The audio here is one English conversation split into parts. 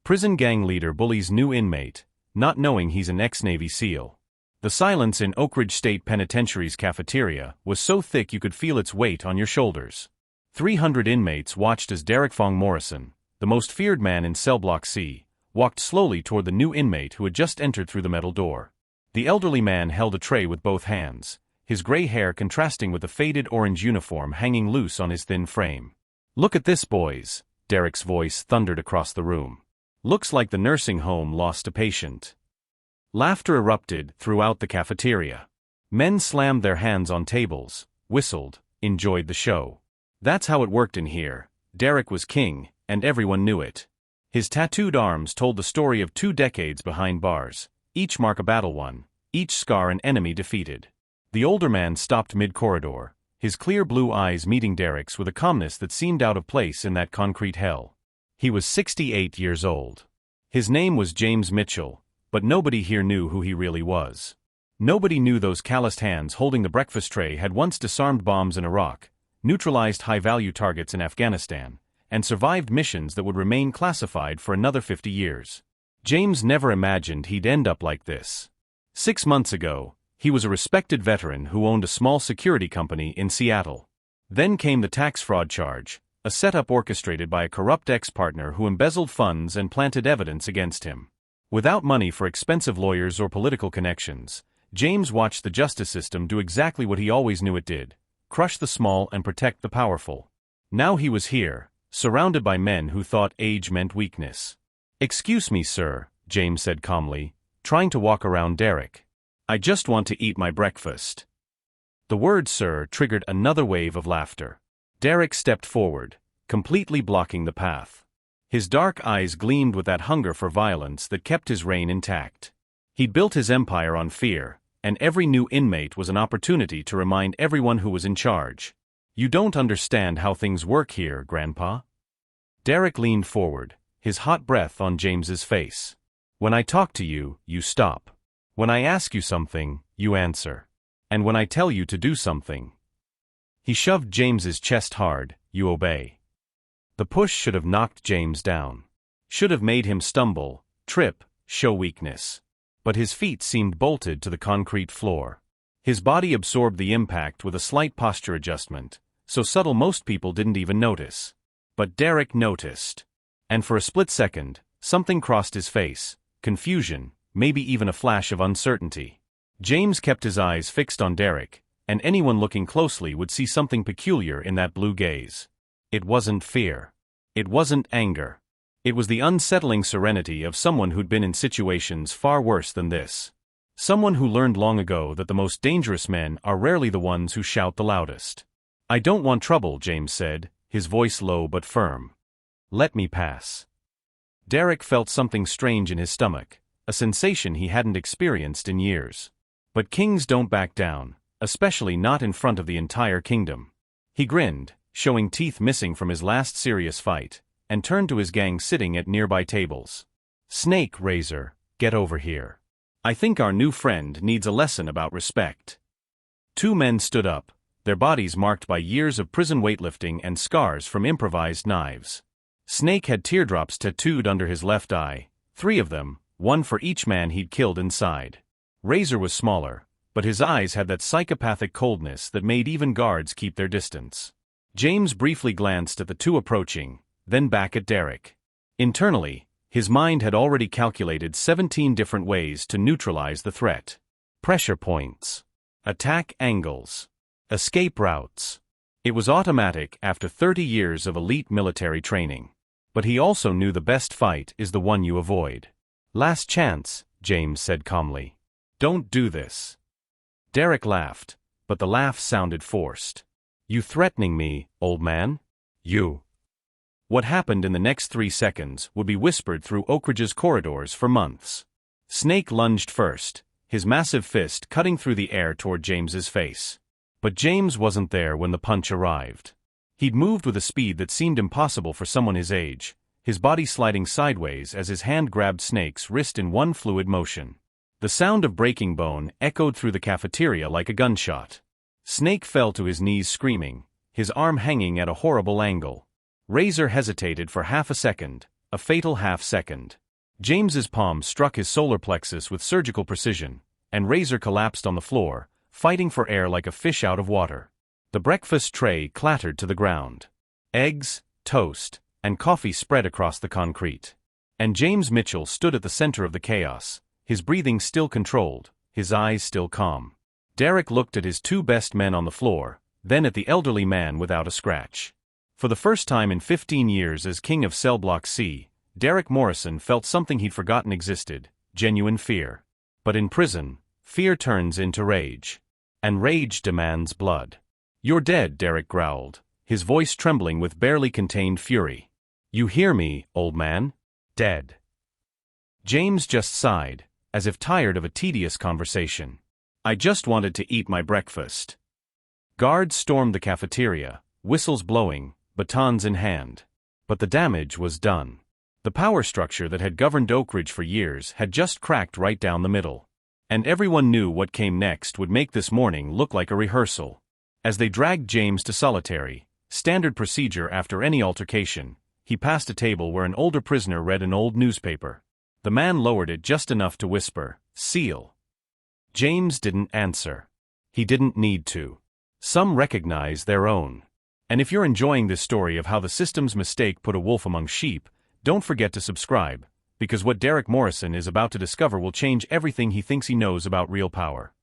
Prison gang leader bullies new inmate, not knowing he's an ex-Navy SEAL. The silence in Oak Ridge State Penitentiary's cafeteria was so thick you could feel its weight on your shoulders. 300 inmates watched as Derek Fong Morrison, the most feared man in Cell Block C, walked slowly toward the new inmate who had just entered through the metal door. The elderly man held a tray with both hands, his gray hair contrasting with the faded orange uniform hanging loose on his thin frame. "Look at this, boys," Derek's voice thundered across the room. "Looks like the nursing home lost a patient." Laughter erupted throughout the cafeteria. Men slammed their hands on tables, whistled, enjoyed the show. That's how it worked in here. Derek was king, and everyone knew it. His tattooed arms told the story of 2 decades behind bars, each mark a battle won, each scar an enemy defeated. The older man stopped mid-corridor, his clear blue eyes meeting Derek's with a calmness that seemed out of place in that concrete hell. He was 68 years old. His name was James Mitchell, but nobody here knew who he really was. Nobody knew those calloused hands holding the breakfast tray had once disarmed bombs in Iraq, neutralized high-value targets in Afghanistan, and survived missions that would remain classified for another 50 years. James never imagined he'd end up like this. 6 months ago, he was a respected veteran who owned a small security company in Seattle. Then came the tax fraud charge, a setup orchestrated by a corrupt ex-partner who embezzled funds and planted evidence against him. Without money for expensive lawyers or political connections, James watched the justice system do exactly what he always knew it did: crush the small and protect the powerful. Now he was here, surrounded by men who thought age meant weakness. "Excuse me, sir," James said calmly, trying to walk around Derek. "I just want to eat my breakfast." The word "sir" triggered another wave of laughter. Derek stepped forward, completely blocking the path. His dark eyes gleamed with that hunger for violence that kept his reign intact. He'd built his empire on fear, and every new inmate was an opportunity to remind everyone who was in charge. "You don't understand how things work here, Grandpa." Derek leaned forward, his hot breath on James's face. "When I talk to you, you stop. When I ask you something, you answer. And when I tell you to do something..." He shoved James's chest hard. "You obey." The push should have knocked James down. Should have made him stumble, trip, show weakness. But his feet seemed bolted to the concrete floor. His body absorbed the impact with a slight posture adjustment, so subtle most people didn't even notice. But Derek noticed. And for a split second, something crossed his face: confusion, maybe even a flash of uncertainty. James kept his eyes fixed on Derek, and anyone looking closely would see something peculiar in that blue gaze. It wasn't fear. It wasn't anger. It was the unsettling serenity of someone who'd been in situations far worse than this. Someone who learned long ago that the most dangerous men are rarely the ones who shout the loudest. "I don't want trouble," James said, his voice low but firm. "Let me pass." Derek felt something strange in his stomach, a sensation he hadn't experienced in years. But kings don't back down, especially not in front of the entire kingdom. He grinned, showing teeth missing from his last serious fight, and turned to his gang sitting at nearby tables. "Snake, Razor, get over here. I think our new friend needs a lesson about respect." 2 men stood up, their bodies marked by years of prison weightlifting and scars from improvised knives. Snake had teardrops tattooed under his left eye, 3 of them, one for each man he'd killed inside. Razor was smaller, but his eyes had that psychopathic coldness that made even guards keep their distance. James briefly glanced at the 2 approaching, then back at Derek. Internally, his mind had already calculated 17 different ways to neutralize the threat. Pressure points. Attack angles. Escape routes. It was automatic after 30 years of elite military training. But he also knew the best fight is the one you avoid. "Last chance," James said calmly. "Don't do this." Derek laughed, but the laugh sounded forced. "You threatening me, old man? You?" What happened in the next 3 seconds would be whispered through Oak Ridge's corridors for months. Snake lunged first, his massive fist cutting through the air toward James's face. But James wasn't there when the punch arrived. He'd moved with a speed that seemed impossible for someone his age, his body sliding sideways as his hand grabbed Snake's wrist in one fluid motion. The sound of breaking bone echoed through the cafeteria like a gunshot. Snake fell to his knees screaming, his arm hanging at a horrible angle. Razor hesitated for half a second, a fatal half-second. James's palm struck his solar plexus with surgical precision, and Razor collapsed on the floor, fighting for air like a fish out of water. The breakfast tray clattered to the ground. Eggs, toast, and coffee spread across the concrete. And James Mitchell stood at the center of the chaos, his breathing still controlled, his eyes still calm. Derek looked at his two best men on the floor, then at the elderly man without a scratch. For the first time in 15 years as king of Cell Block C, Derek Morrison felt something he'd forgotten existed, genuine fear. But in prison, fear turns into rage. And rage demands blood. "You're dead," Derek growled, his voice trembling with barely contained fury. "You hear me, old man? Dead." James just sighed, as if tired of a tedious conversation. "I just wanted to eat my breakfast." Guards stormed the cafeteria, whistles blowing, batons in hand. But the damage was done. The power structure that had governed Oak Ridge for years had just cracked right down the middle. And everyone knew what came next would make this morning look like a rehearsal. As they dragged James to solitary, standard procedure after any altercation, he passed a table where an older prisoner read an old newspaper. The man lowered it just enough to whisper, "Seal." James didn't answer. He didn't need to. Some recognize their own. And if you're enjoying this story of how the system's mistake put a wolf among sheep, don't forget to subscribe, because what Derek Morrison is about to discover will change everything he thinks he knows about real power.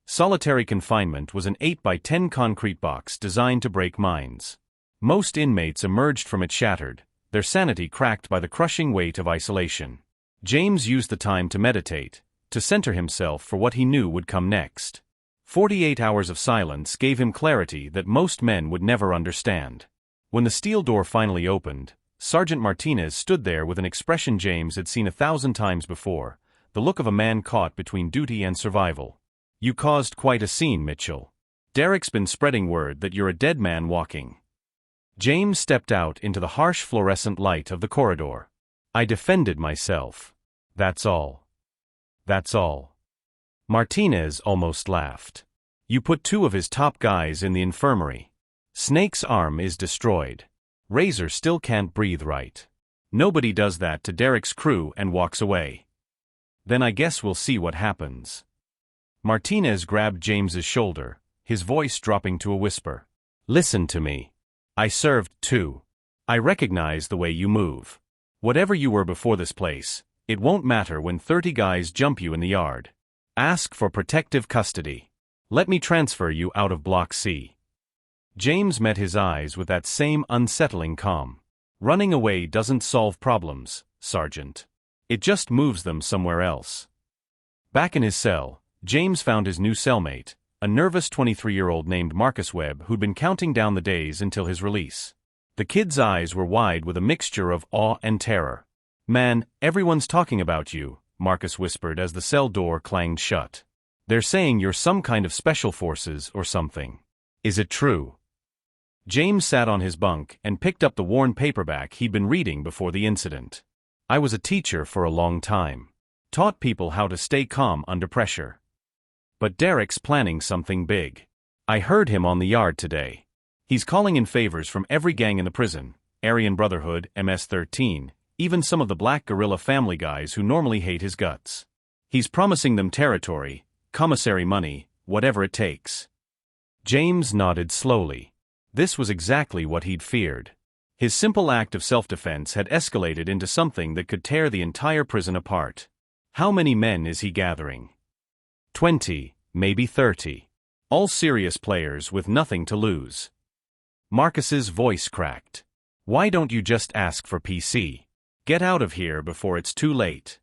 Solitary confinement was an 8x10 concrete box designed to break minds. Most inmates emerged from it shattered, their sanity cracked by the crushing weight of isolation. James used the time to meditate, to center himself for what he knew would come next. 48 hours of silence gave him clarity that most men would never understand. When the steel door finally opened, Sergeant Martinez stood there with an expression James had seen 1,000 times before, the look of a man caught between duty and survival. "You caused quite a scene, Mitchell. Derek's been spreading word that you're a dead man walking." James stepped out into the harsh fluorescent light of the corridor. "I defended myself. That's all. That's all." Martinez almost laughed. "You put 2 of his top guys in the infirmary. Snake's arm is destroyed. Razor still can't breathe right. Nobody does that to Derek's crew and walks away. Then I guess we'll see what happens." Martinez grabbed James's shoulder, his voice dropping to a whisper. "Listen to me. I served too. I recognize the way you move. Whatever you were before this place, it won't matter when 30 guys jump you in the yard. Ask for protective custody. Let me transfer you out of Block C." James met his eyes with that same unsettling calm. "Running away doesn't solve problems, Sergeant. It just moves them somewhere else." Back in his cell, James found his new cellmate, a nervous 23-year-old named Marcus Webb who'd been counting down the days until his release. The kid's eyes were wide with a mixture of awe and terror. "Man, everyone's talking about you," Marcus whispered as the cell door clanged shut. "They're saying you're some kind of special forces or something. Is it true?" James sat on his bunk and picked up the worn paperback he'd been reading before the incident. "I was a teacher for a long time. Taught people how to stay calm under pressure. But Derek's planning something big. I heard him on the yard today. He's calling in favors from every gang in the prison, Aryan Brotherhood, MS-13, even some of the Black Guerrilla family guys who normally hate his guts. He's promising them territory, commissary money, whatever it takes." James nodded slowly. This was exactly what he'd feared. His simple act of self-defense had escalated into something that could tear the entire prison apart. How many men is he gathering? 20, maybe 30. All serious players with nothing to lose. Marcus's voice cracked. "Why don't you just ask for PC? Get out of here before it's too late."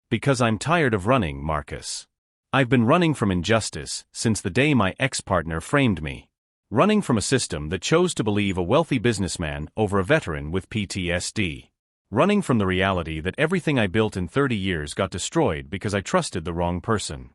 "Because I'm tired of running, Marcus. I've been running from injustice since the day my ex-partner framed me. Running from a system that chose to believe a wealthy businessman over a veteran with PTSD. Running from the reality that everything I built in 30 years got destroyed because I trusted the wrong person."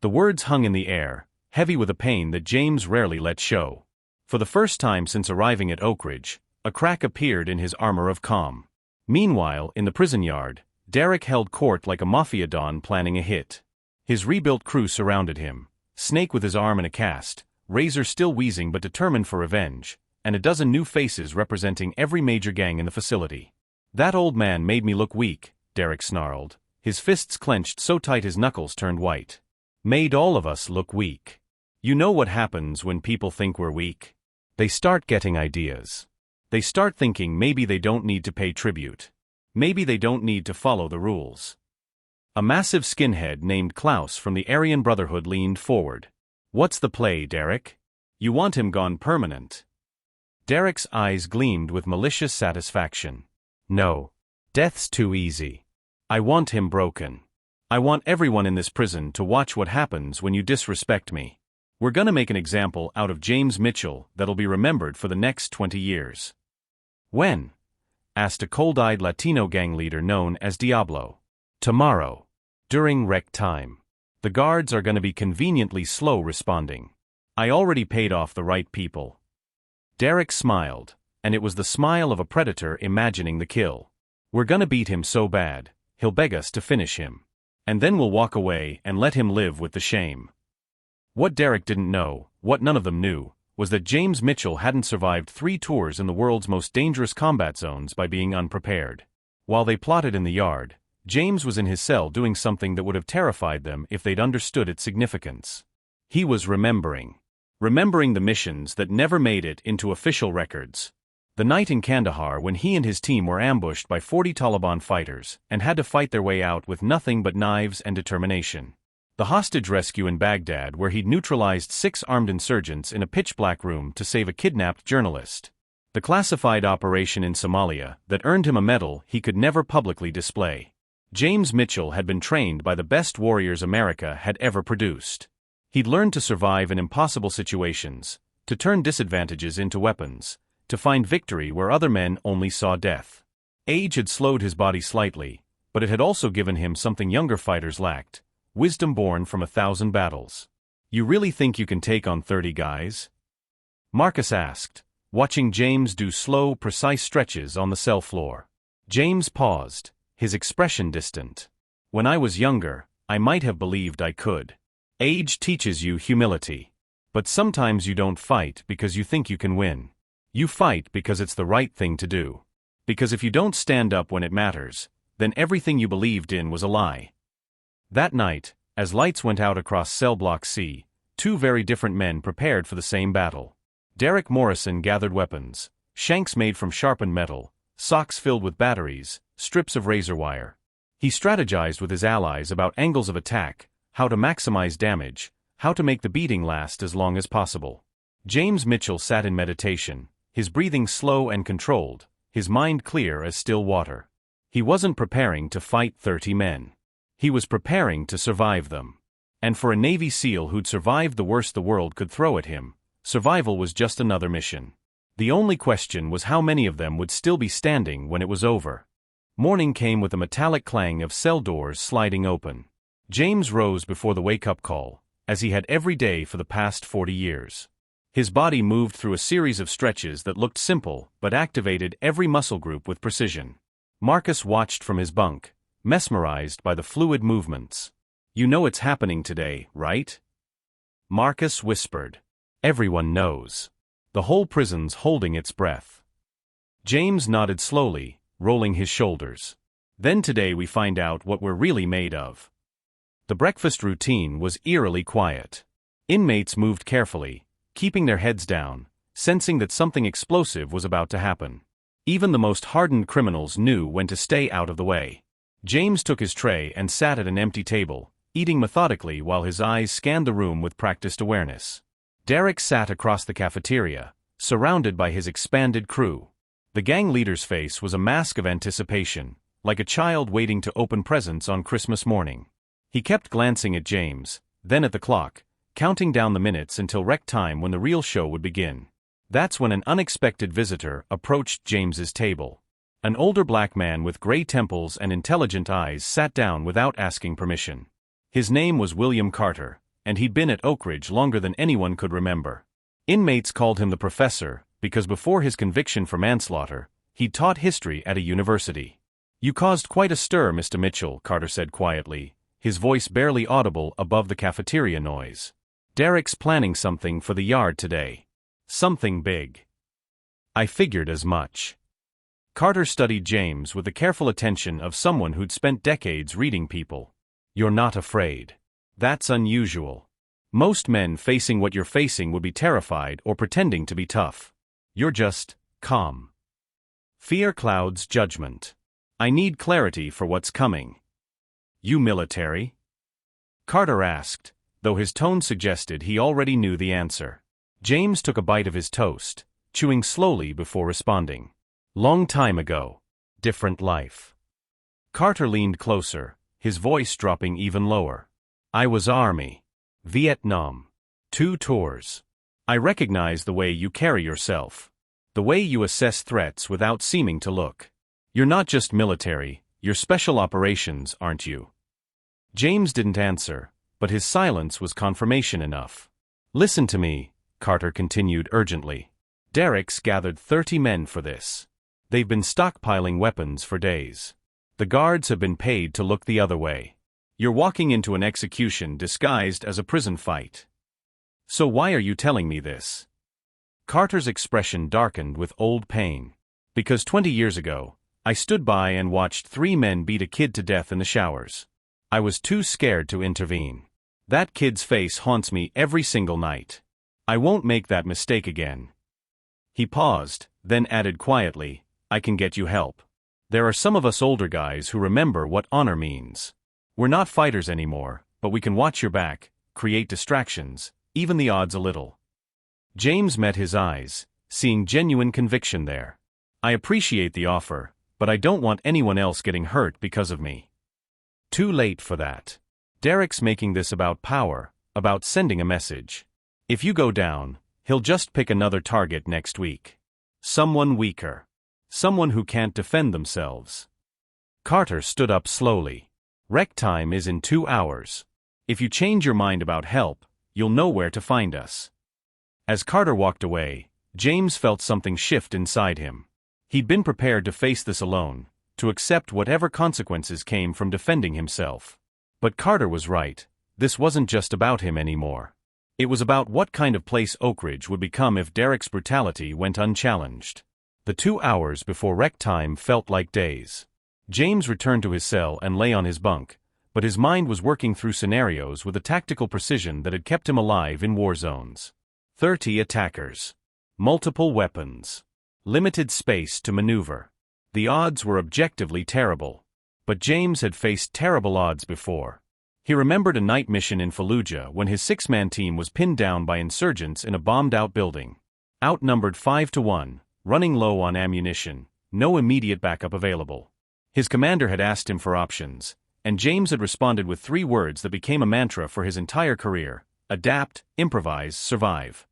The words hung in the air, heavy with a pain that James rarely let show. For the first time since arriving at Oak Ridge, a crack appeared in his armor of calm. Meanwhile, in the prison yard, Derek held court like a mafia don planning a hit. His rebuilt crew surrounded him, Snake with his arm in a cast, Razor still wheezing but determined for revenge, and a dozen new faces representing every major gang in the facility. That old man made me look weak, Derek snarled, his fists clenched so tight his knuckles turned white. Made all of us look weak. You know what happens when people think we're weak? They start getting ideas. They start thinking maybe they don't need to pay tribute. Maybe they don't need to follow the rules. A massive skinhead named Klaus from the Aryan Brotherhood leaned forward. What's the play, Derek? You want him gone permanent? Derek's eyes gleamed with malicious satisfaction. No. Death's too easy. I want him broken. I want everyone in this prison to watch what happens when you disrespect me. We're gonna make an example out of James Mitchell that'll be remembered for the next 20 years. When? Asked a cold-eyed Latino gang leader known as Diablo. Tomorrow. During rec time. The guards are gonna be conveniently slow responding. I already paid off the right people. Derek smiled, and it was the smile of a predator imagining the kill. We're gonna beat him so bad, he'll beg us to finish him. And then we'll walk away and let him live with the shame. What Derek didn't know, what none of them knew, was that James Mitchell hadn't survived 3 tours in the world's most dangerous combat zones by being unprepared. While they plotted in the yard, James was in his cell doing something that would have terrified them if they'd understood its significance. He was remembering the missions that never made it into official records. The night in Kandahar when he and his team were ambushed by 40 Taliban fighters and had to fight their way out with nothing but knives and determination. The hostage rescue in Baghdad where he'd neutralized 6 armed insurgents in a pitch-black room to save a kidnapped journalist. The classified operation in Somalia that earned him a medal he could never publicly display. James Mitchell had been trained by the best warriors America had ever produced. He'd learned to survive in impossible situations, to turn disadvantages into weapons, to find victory where other men only saw death. Age had slowed his body slightly, but it had also given him something younger fighters lacked, wisdom born from 1,000 battles. You really think you can take on 30 guys? Marcus asked, watching James do slow, precise stretches on the cell floor. James paused, his expression distant. When I was younger, I might have believed I could. Age teaches you humility. But sometimes you don't fight because you think you can win. You fight because it's the right thing to do. Because if you don't stand up when it matters, then everything you believed in was a lie. That night, as lights went out across cell block C, 2 very different men prepared for the same battle. Derek Morrison gathered weapons, shanks made from sharpened metal, socks filled with batteries, strips of razor wire. He strategized with his allies about angles of attack, how to maximize damage, how to make the beating last as long as possible. James Mitchell sat in meditation, his breathing slow and controlled, his mind clear as still water. He wasn't preparing to fight 30 men. He was preparing to survive them. And for a Navy SEAL who'd survived the worst the world could throw at him, survival was just another mission. The only question was how many of them would still be standing when it was over. Morning came with a metallic clang of cell doors sliding open. James rose before the wake-up call, as he had every day for the past 40 years. His body moved through a series of stretches that looked simple but activated every muscle group with precision. Marcus watched from his bunk, mesmerized by the fluid movements. You know it's happening today, right? Marcus whispered. Everyone knows. The whole prison's holding its breath. James nodded slowly, rolling his shoulders. Then today we find out what we're really made of. The breakfast routine was eerily quiet. Inmates moved carefully, keeping their heads down, sensing that something explosive was about to happen. Even the most hardened criminals knew when to stay out of the way. James took his tray and sat at an empty table, eating methodically while his eyes scanned the room with practiced awareness. Derek sat across the cafeteria, surrounded by his expanded crew. The gang leader's face was a mask of anticipation, like a child waiting to open presents on Christmas morning. He kept glancing at James, then at the clock, counting down the minutes until rec time when the real show would begin. That's when an unexpected visitor approached James's table. An older black man with gray temples and intelligent eyes sat down without asking permission. His name was William Carter, and he'd been at Oak Ridge longer than anyone could remember. Inmates called him the professor, because before his conviction for manslaughter, he'd taught history at a university. You caused quite a stir, Mr. Mitchell, Carter said quietly, his voice barely audible above the cafeteria noise. Derek's planning something for the yard today. Something big. I figured as much. Carter studied James with the careful attention of someone who'd spent decades reading people. You're not afraid. That's unusual. Most men facing what you're facing would be terrified or pretending to be tough. You're just calm. Fear clouds judgment. I need clarity for what's coming. You military? Carter asked, though his tone suggested he already knew the answer. James took a bite of his toast, chewing slowly before responding. Long time ago. Different life. Carter leaned closer, his voice dropping even lower. I was Army. Vietnam. 2 tours. I recognize the way you carry yourself. The way you assess threats without seeming to look. You're not just military, you're special operations, aren't you? James didn't answer, but his silence was confirmation enough. Listen to me, Carter continued urgently. Derek's gathered 30 men for this. They've been stockpiling weapons for days. The guards have been paid to look the other way. You're walking into an execution disguised as a prison fight. So why are you telling me this? Carter's expression darkened with old pain. Because 20 years ago, I stood by and watched 3 men beat a kid to death in the showers. I was too scared to intervene. That kid's face haunts me every single night. I won't make that mistake again. He paused, then added quietly, I can get you help. There are some of us older guys who remember what honor means. We're not fighters anymore, but we can watch your back, create distractions, even the odds a little. James met his eyes, seeing genuine conviction there. I appreciate the offer, but I don't want anyone else getting hurt because of me. Too late for that. Derek's making this about power, about sending a message. If you go down, he'll just pick another target next week. Someone weaker. Someone who can't defend themselves. Carter stood up slowly. Rec time is in 2 hours. If you change your mind about help, you'll know where to find us. As Carter walked away, James felt something shift inside him. He'd been prepared to face this alone, to accept whatever consequences came from defending himself. But Carter was right, this wasn't just about him anymore. It was about what kind of place Oak Ridge would become if Derek's brutality went unchallenged. The 2 hours before rec time felt like days. James returned to his cell and lay on his bunk, but his mind was working through scenarios with a tactical precision that had kept him alive in war zones. 30 attackers. Multiple weapons. Limited space to maneuver. The odds were objectively terrible. But James had faced terrible odds before. He remembered a night mission in Fallujah when his 6-man team was pinned down by insurgents in a bombed-out building. Outnumbered 5-1, running low on ammunition, no immediate backup available. His commander had asked him for options, and James had responded with 3 words that became a mantra for his entire career: adapt, improvise, survive.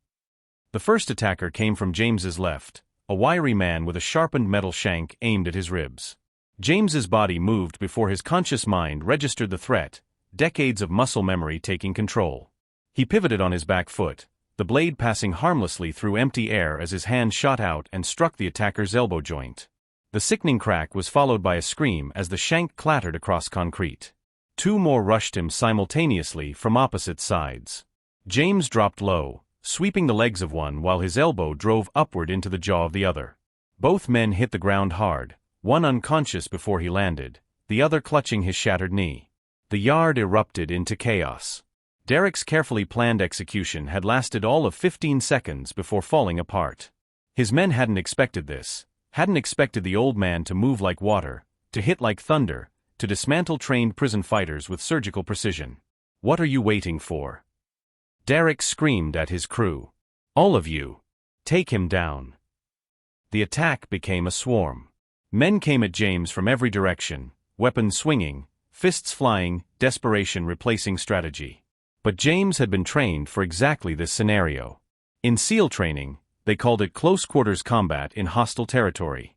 The first attacker came from James's left, a wiry man with a sharpened metal shank aimed at his ribs. James's body moved before his conscious mind registered the threat, decades of muscle memory taking control. He pivoted on his back foot, the blade passing harmlessly through empty air as his hand shot out and struck the attacker's elbow joint. The sickening crack was followed by a scream as the shank clattered across concrete. 2 more rushed him simultaneously from opposite sides. James dropped low, sweeping the legs of one while his elbow drove upward into the jaw of the other. Both men hit the ground hard, one unconscious before he landed, the other clutching his shattered knee. The yard erupted into chaos. Derek's carefully planned execution had lasted all of 15 seconds before falling apart. His men hadn't expected this, hadn't expected the old man to move like water, to hit like thunder, to dismantle trained prison fighters with surgical precision. What are you waiting for? Derek screamed at his crew. All of you. Take him down. The attack became a swarm. Men came at James from every direction, weapons swinging, fists flying, desperation replacing strategy. But James had been trained for exactly this scenario. In SEAL training, they called it close-quarters combat in hostile territory.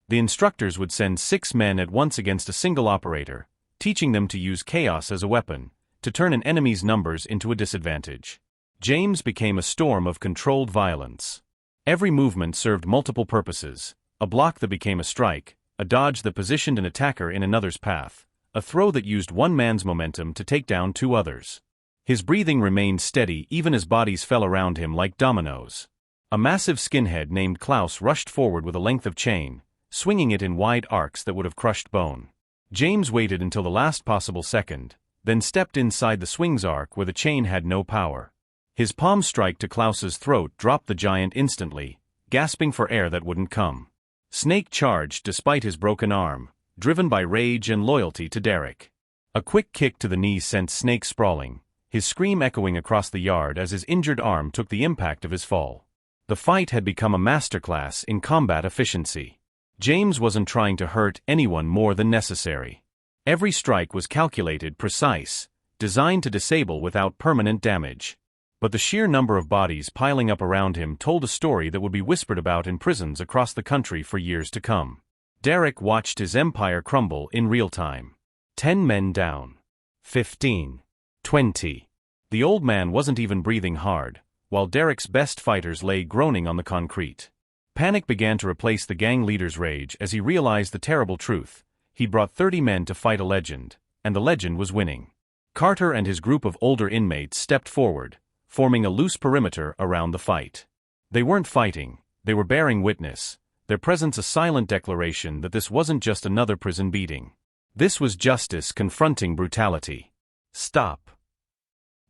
The instructors would send 6 men at once against a single operator, teaching them to use chaos as a weapon, to turn an enemy's numbers into a disadvantage. James became a storm of controlled violence. Every movement served multiple purposes: a block that became a strike, a dodge that positioned an attacker in another's path, a throw that used one man's momentum to take down 2 others. His breathing remained steady even as bodies fell around him like dominoes. A massive skinhead named Klaus rushed forward with a length of chain, swinging it in wide arcs that would have crushed bone. James waited until the last possible second, then stepped inside the swing's arc where the chain had no power. His palm strike to Klaus's throat dropped the giant instantly, gasping for air that wouldn't come. Snake charged despite his broken arm, driven by rage and loyalty to Derek. A quick kick to the knee sent Snake sprawling, his scream echoing across the yard as his injured arm took the impact of his fall. The fight had become a masterclass in combat efficiency. James wasn't trying to hurt anyone more than necessary. Every strike was calculated, precise, designed to disable without permanent damage. But the sheer number of bodies piling up around him told a story that would be whispered about in prisons across the country for years to come. Derek watched his empire crumble in real time. 10 men down. 15. 20. The old man wasn't even breathing hard, while Derek's best fighters lay groaning on the concrete. Panic began to replace the gang leader's rage as he realized the terrible truth. He'd brought 30 men to fight a legend, and the legend was winning. Carter and his group of older inmates stepped forward, forming a loose perimeter around the fight. They weren't fighting, they were bearing witness, their presence a silent declaration that this wasn't just another prison beating. This was justice confronting brutality. Stop.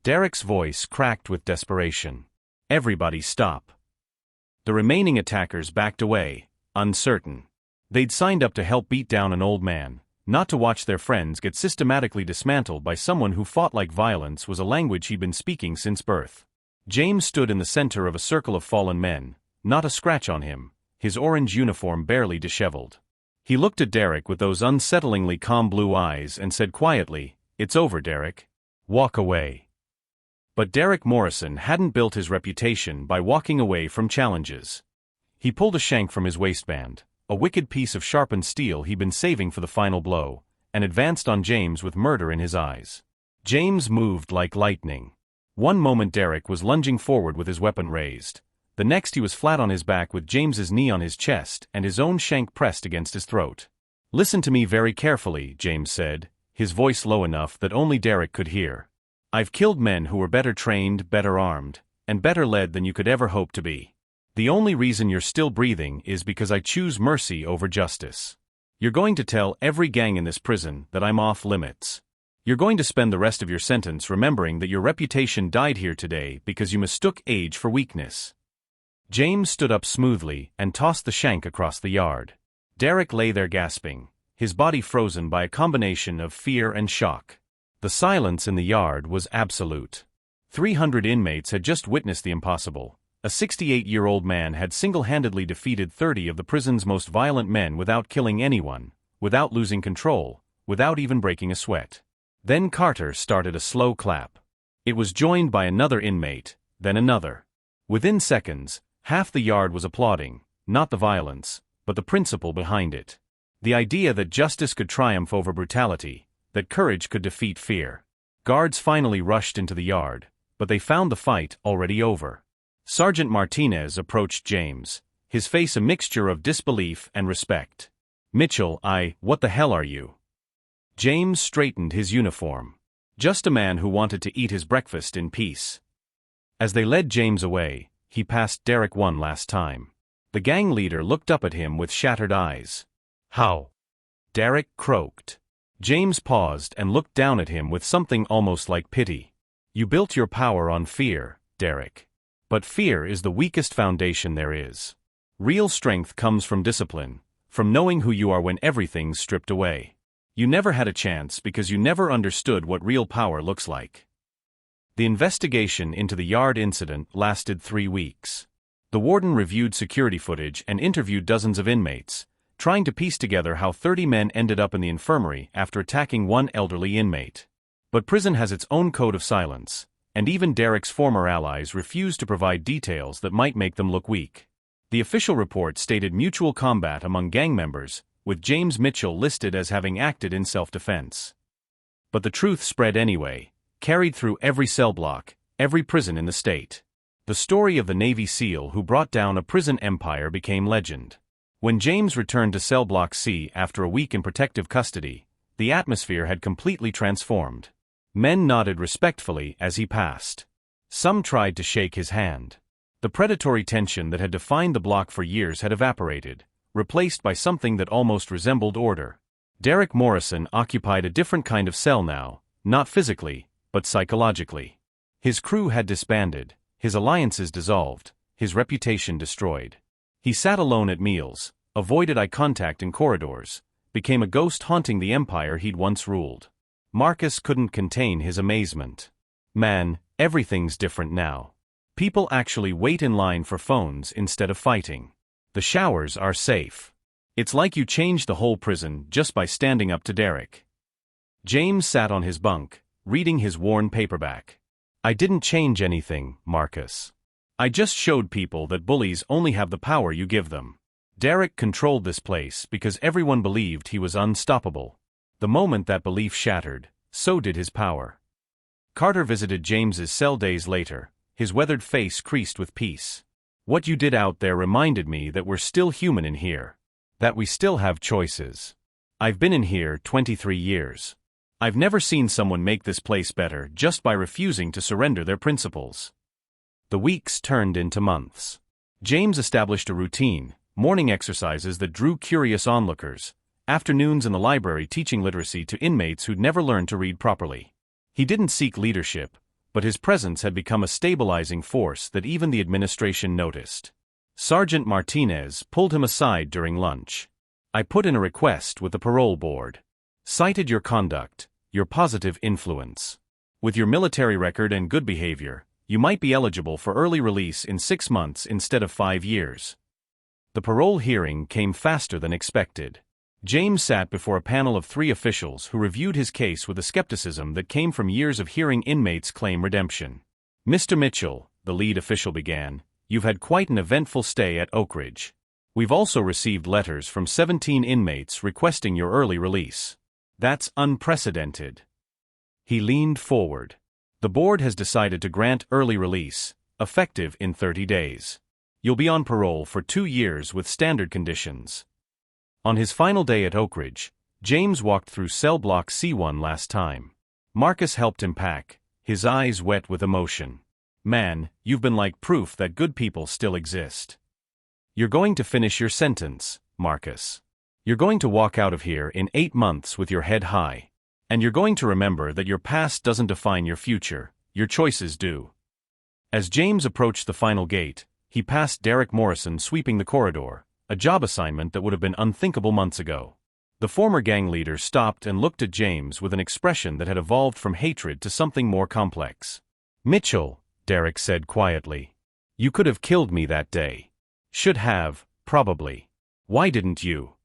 Derek's voice cracked with desperation. Everybody stop. The remaining attackers backed away, uncertain. They'd signed up to help beat down an old man, not to watch their friends get systematically dismantled by someone who fought like violence was a language he'd been speaking since birth. James stood in the center of a circle of fallen men, not a scratch on him, his orange uniform barely disheveled. He looked at Derek with those unsettlingly calm blue eyes and said quietly, "It's over, Derek. Walk away." But Derek Morrison hadn't built his reputation by walking away from challenges. He pulled a shank from his waistband, a wicked piece of sharpened steel he'd been saving for the final blow, and advanced on James with murder in his eyes. James moved like lightning. One moment Derek was lunging forward with his weapon raised. The next he was flat on his back with James's knee on his chest and his own shank pressed against his throat. "Listen to me very carefully," James said, his voice low enough that only Derek could hear. "I've killed men who were better trained, better armed, and better led than you could ever hope to be. The only reason you're still breathing is because I choose mercy over justice. You're going to tell every gang in this prison that I'm off limits. You're going to spend the rest of your sentence remembering that your reputation died here today because you mistook age for weakness." James stood up smoothly and tossed the shank across the yard. Derek lay there gasping, his body frozen by a combination of fear and shock. The silence in the yard was absolute. 300 inmates had just witnessed the impossible. A 68-year-old man had single-handedly defeated 30 of the prison's most violent men without killing anyone, without losing control, without even breaking a sweat. Then Carter started a slow clap. It was joined by another inmate, then another. Within seconds, half the yard was applauding, not the violence, but the principle behind it. The idea that justice could triumph over brutality, that courage could defeat fear. Guards finally rushed into the yard, but they found the fight already over. Sergeant Martinez approached James, his face a mixture of disbelief and respect. "Mitchell, what the hell are you?" James straightened his uniform. Just a man who wanted to eat his breakfast in peace. As they led James away, he passed Derek one last time. The gang leader looked up at him with shattered eyes. "How?" Derek croaked. James paused and looked down at him with something almost like pity. "You built your power on fear, Derek. But fear is the weakest foundation there is. Real strength comes from discipline, from knowing who you are when everything's stripped away. You never had a chance because you never understood what real power looks like." The investigation into the yard incident lasted 3 weeks. The warden reviewed security footage and interviewed dozens of inmates, trying to piece together how 30 men ended up in the infirmary after attacking one elderly inmate. But prison has its own code of silence, and even Derek's former allies refused to provide details that might make them look weak. The official report stated mutual combat among gang members, with James Mitchell listed as having acted in self-defense. But the truth spread anyway, carried through every cell block, every prison in the state. The story of the Navy SEAL who brought down a prison empire became legend. When James returned to Cell Block C after a week in protective custody, the atmosphere had completely transformed. Men nodded respectfully as he passed. Some tried to shake his hand. The predatory tension that had defined the block for years had evaporated, replaced by something that almost resembled order. Derek Morrison occupied a different kind of cell now, not physically, but psychologically. His crew had disbanded, his alliances dissolved, his reputation destroyed. He sat alone at meals, avoided eye contact in corridors, became a ghost haunting the empire he'd once ruled. Marcus couldn't contain his amazement. Man, everything's different now. People actually wait in line for phones instead of fighting. The showers are safe. It's like you changed the whole prison just by standing up to Derek. James sat on his bunk, reading his worn paperback. I didn't change anything, Marcus. I just showed people that bullies only have the power you give them. Derek controlled this place because everyone believed he was unstoppable. The moment that belief shattered, so did his power. Carter visited James's cell days later, his weathered face creased with peace. What you did out there reminded me that we're still human in here. That we still have choices. I've been in here 23 years. I've never seen someone make this place better just by refusing to surrender their principles. The weeks turned into months. James established a routine, morning exercises that drew curious onlookers, afternoons in the library teaching literacy to inmates who'd never learned to read properly. He didn't seek leadership, but his presence had become a stabilizing force that even the administration noticed. Sergeant Martinez pulled him aside during lunch. I put in a request with the parole board. Cited your conduct, your positive influence. With your military record and good behavior, you might be eligible for early release in 6 months instead of 5 years. The parole hearing came faster than expected. James sat before a panel of 3 officials who reviewed his case with a skepticism that came from years of hearing inmates claim redemption. Mr. Mitchell, the lead official began, you've had quite an eventful stay at Oak Ridge. We've also received letters from 17 inmates requesting your early release. That's unprecedented. He leaned forward. The board has decided to grant early release, effective in 30 days. You'll be on parole for 2 years with standard conditions. On his final day at Oak Ridge, James walked through cell block C1 last time. Marcus helped him pack, his eyes wet with emotion. Man, you've been like proof that good people still exist. You're going to finish your sentence, Marcus. You're going to walk out of here in 8 months with your head high. And you're going to remember that your past doesn't define your future, your choices do. As James approached the final gate, he passed Derek Morrison sweeping the corridor, a job assignment that would have been unthinkable months ago. The former gang leader stopped and looked at James with an expression that had evolved from hatred to something more complex. Mitchell, Derek said quietly. You could have killed me that day. Should have, probably. Why didn't you?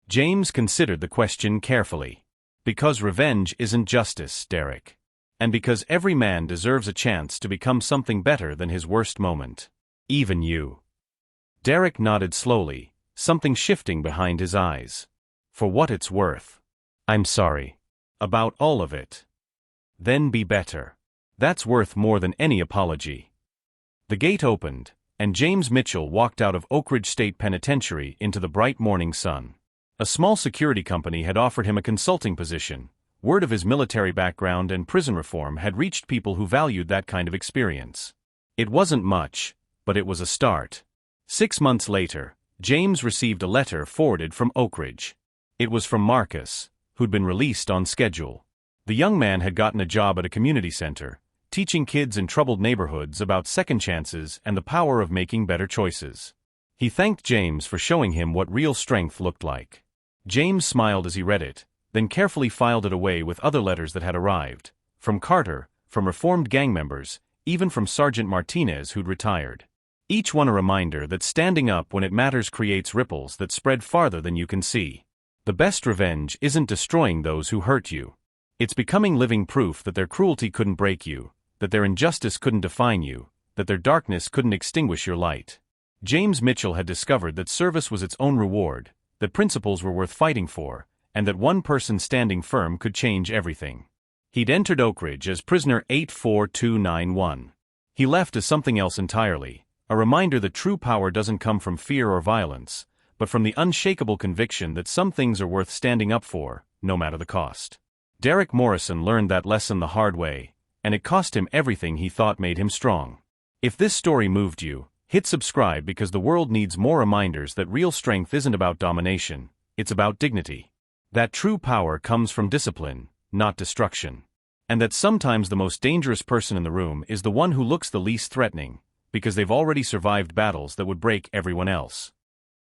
James considered the question carefully. Because revenge isn't justice, Derek. And because every man deserves a chance to become something better than his worst moment. Even you. Derek nodded slowly, something shifting behind his eyes. For what it's worth. I'm sorry. About all of it. Then be better. That's worth more than any apology. The gate opened, and James Mitchell walked out of Oak Ridge State Penitentiary into the bright morning sun. A small security company had offered him a consulting position. Word of his military background and prison reform had reached people who valued that kind of experience. It wasn't much, but it was a start. 6 months later, James received a letter forwarded from Oak Ridge. It was from Marcus, who'd been released on schedule. The young man had gotten a job at a community center, teaching kids in troubled neighborhoods about second chances and the power of making better choices. He thanked James for showing him what real strength looked like. James smiled as he read it, then carefully filed it away with other letters that had arrived, from Carter, from reformed gang members, even from Sergeant Martinez who'd retired. Each one a reminder that standing up when it matters creates ripples that spread farther than you can see. The best revenge isn't destroying those who hurt you. It's becoming living proof that their cruelty couldn't break you, that their injustice couldn't define you, that their darkness couldn't extinguish your light. James Mitchell had discovered that service was its own reward, that principles were worth fighting for, and that one person standing firm could change everything. He'd entered Oak Ridge as prisoner 84291. He left as something else entirely, a reminder that true power doesn't come from fear or violence, but from the unshakable conviction that some things are worth standing up for, no matter the cost. Derek Morrison learned that lesson the hard way, and it cost him everything he thought made him strong. If this story moved you, Hit subscribe because the world needs more reminders that real strength isn't about domination, it's about dignity. That true power comes from discipline, not destruction. And that sometimes the most dangerous person in the room is the one who looks the least threatening, because they've already survived battles that would break everyone else.